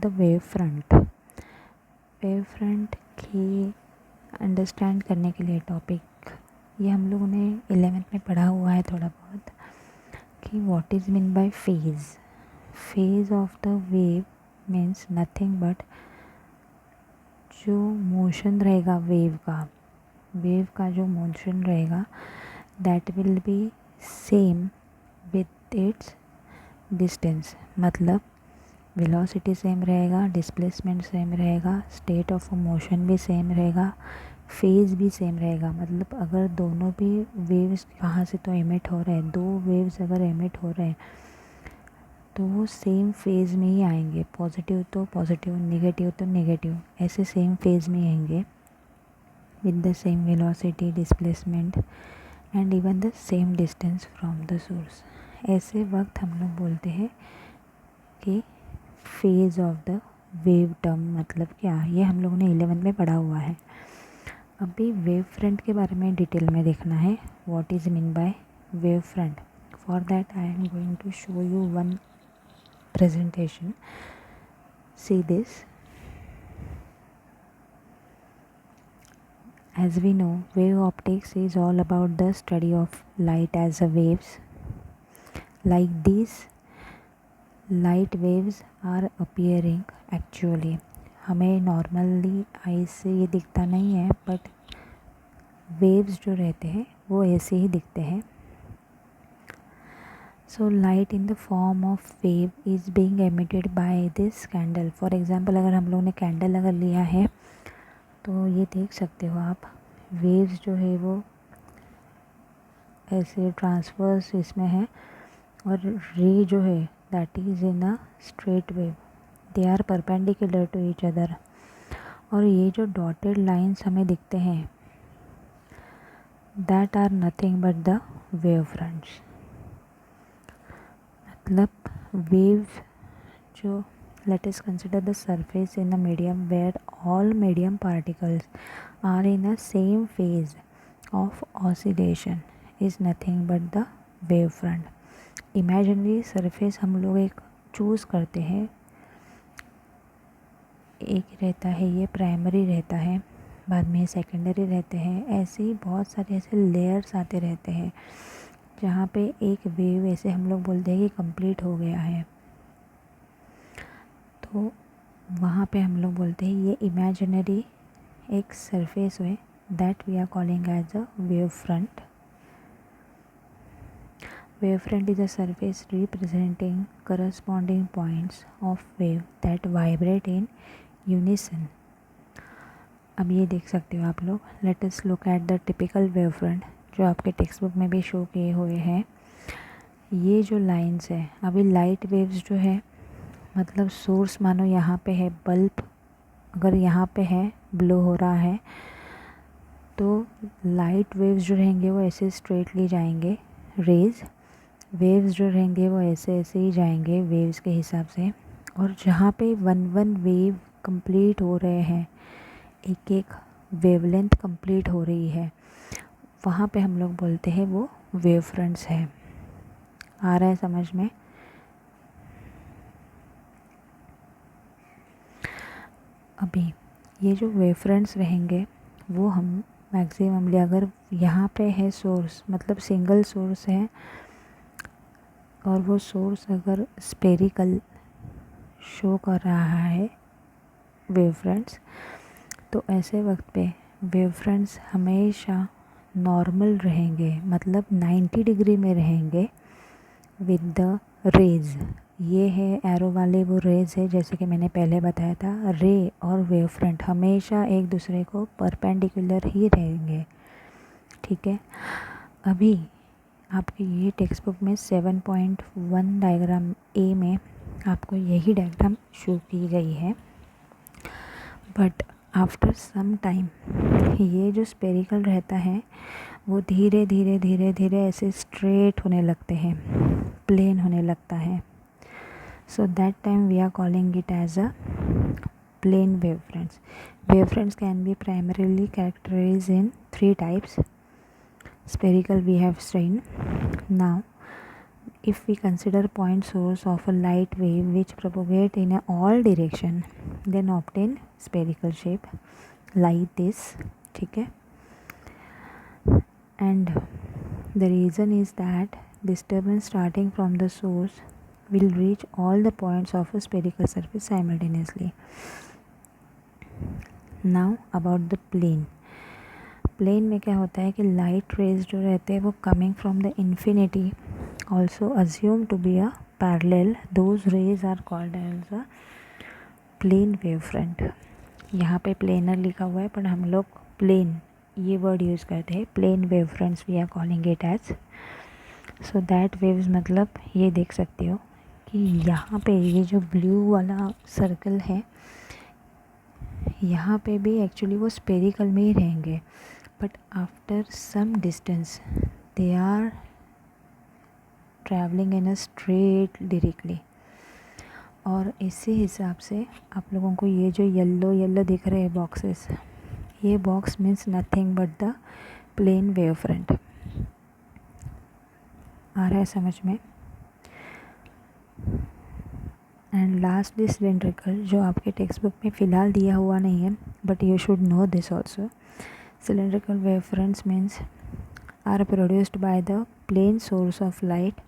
Wave front. Wave front की understand करने के लिए टॉपिक ये हम लोगों ने 11th में पढ़ा हुआ है थोड़ा बहुत, कि what is mean bye phase. Phase of the wave means nothing but जो मोशन रहेगा वेव का जो मोशन रहेगा that will be same with its distance. मतलब वेलोसिटी सेम रहेगा, डिस्प्लेसमेंट सेम रहेगा, स्टेट ऑफ मोशन भी सेम रहेगा, फेज़ भी सेम रहेगा। मतलब अगर दोनों भी वेव्स कहाँ से तो एमिट हो रहे हैं, दो वेव्स अगर एमिट हो रहे हैं तो वो सेम फेज़ में ही आएंगे। पॉजिटिव तो पॉजिटिव, नेगेटिव तो नेगेटिव, ऐसे सेम फेज़ में आएंगे with the same velocity, displacement and even the same distance from the source. ऐसे वक्त हम लोग बोलते हैं कि phase of the wave term मतलब क्या, ये हम लोगों ने 11th में पढ़ा हुआ है। अभी वेव फ्रंट के बारे में डिटेल में देखना है, what is mean by wave front. For that I am going to show you one presentation. See this. As we know, wave optics is all about the study of light as a waves. Like these light waves are appearing actually. हमें normally I से ये दिखता नहीं है, but waves जो रहते हैं वो ऐसे ही दिखते हैं। So light in the form of wave is being emitted by this candle. For example अगर हम लोगों ने कैंडल अगर लिया है तो ये देख सकते हो आप, वेव्स जो है वो ऐसे ट्रांसवर्स इसमें है, और रे जो है that is in a straight wave, they are perpendicular to each other. और ये जो डॉटेड लाइंस हमें दिखते हैं that are nothing but the wave fronts. मतलब वेव जो, let us consider the surface in a medium where all medium particles are in a same phase of oscillation is nothing but the wave front. Imaginary surface हम लोग एक choose करते हैं, एक रहता है ये प्राइमरी रहता है, बाद में सेकेंडरी रहते हैं, ऐसे ही बहुत सारे ऐसे लेयर्स आते रहते हैं जहाँ पे एक वेव ऐसे हम लोग बोलते हैं कि कंप्लीट हो गया है। तो वहाँ पे हम लोग बोलते हैं ये इमेजिनरी एक सरफेस है that we are calling as a wave front. Wave front is a surface representing corresponding points of wave that vibrate in unison. अब ये देख सकते हो आप लोग। Let us look at the typical wave front जो आपके टेक्स्ट बुक में भी शो किए हुए हैं। ये जो लाइंस है, अभी लाइट वेव्स जो है मतलब सोर्स मानो यहाँ पे है, बल्ब अगर यहाँ पे है, ब्लो हो रहा है, तो लाइट वेव्स जो रहेंगे वो ऐसे स्ट्रेटली जाएंगे, वेव्स जो रहेंगे वो ऐसे ऐसे ही जाएंगे वेव्स के हिसाब से। और जहाँ पे वन वेव कंप्लीट हो रहे हैं, एक एक वेवलेंथ कंप्लीट हो रही है, वहाँ पे हम लोग बोलते हैं वो वेव फ्रंट्स है। आ रहा है समझ में? अभी ये जो वेव फ्रंट्स रहेंगे वो हम मैक्सिममली, अगर यहाँ पे है सोर्स मतलब सिंगल सोर्स है और वो सोर्स अगर स्पेरिकल शो कर रहा है वेव फ्रंट्स, तो ऐसे वक्त पे वेव फ्रंट्स हमेशा नॉर्मल रहेंगे, मतलब 90 डिग्री में रहेंगे विद द रेज। ये है एरो वाले वो रेज है, जैसे कि मैंने पहले बताया था, रे और वेव फ्रंट हमेशा एक दूसरे को परपेंडिकुलर ही रहेंगे। ठीक है। अभी आपके ये टेक्स्ट बुक में 7.1 डायग्राम ए में आपको यही डायग्राम शो की गई है, बट आफ्टर सम टाइम ये जो स्पेरिकल रहता है वो धीरे धीरे धीरे धीरे ऐसे स्ट्रेट होने लगते हैं, प्लेन होने लगता है। So that time we are calling it as a plane wave fronts. Wave fronts can be primarily characterized in 3 types. Spherical we have seen. Now if we consider point source of a light wave which propagate in a all direction, then obtain spherical shape like this. ठीक है, and the reason is that disturbance starting from the source will reach all the points of a spherical surface simultaneously. Now about the plane. Plane में क्या होता है कि light rays जो रहते हैं वो coming from the infinity also assume to be a parallel, those rays are called as a plane wave front. यहाँ पे प्लेनर लिखा हुआ है पर हम लोग प्लेन ये वर्ड यूज़ करते हैं. Plane wave fronts we are calling it as. So that waves मतलब ये देख सकते हो कि यहाँ पे ये जो ब्लू वाला सर्कल है यहाँ पे भी एक्चुअली वो स्पेरिकल में ही रहेंगे, but after some distance they are travelling in a straight directly. और इसी हिसाब से आप लोगों को ये जो येलो येलो दिख रहे हैं बॉक्सेस, ये box means nothing but the plane wave front. आ रहा है समझ में. एंड लास्टली सिलेंड्रिकल, जो आपके टेक्स्ट बुक में फ़िलहाल दिया हुआ नहीं है but you should know this also. Cylindrical wave fronts means are produced by the plane source of light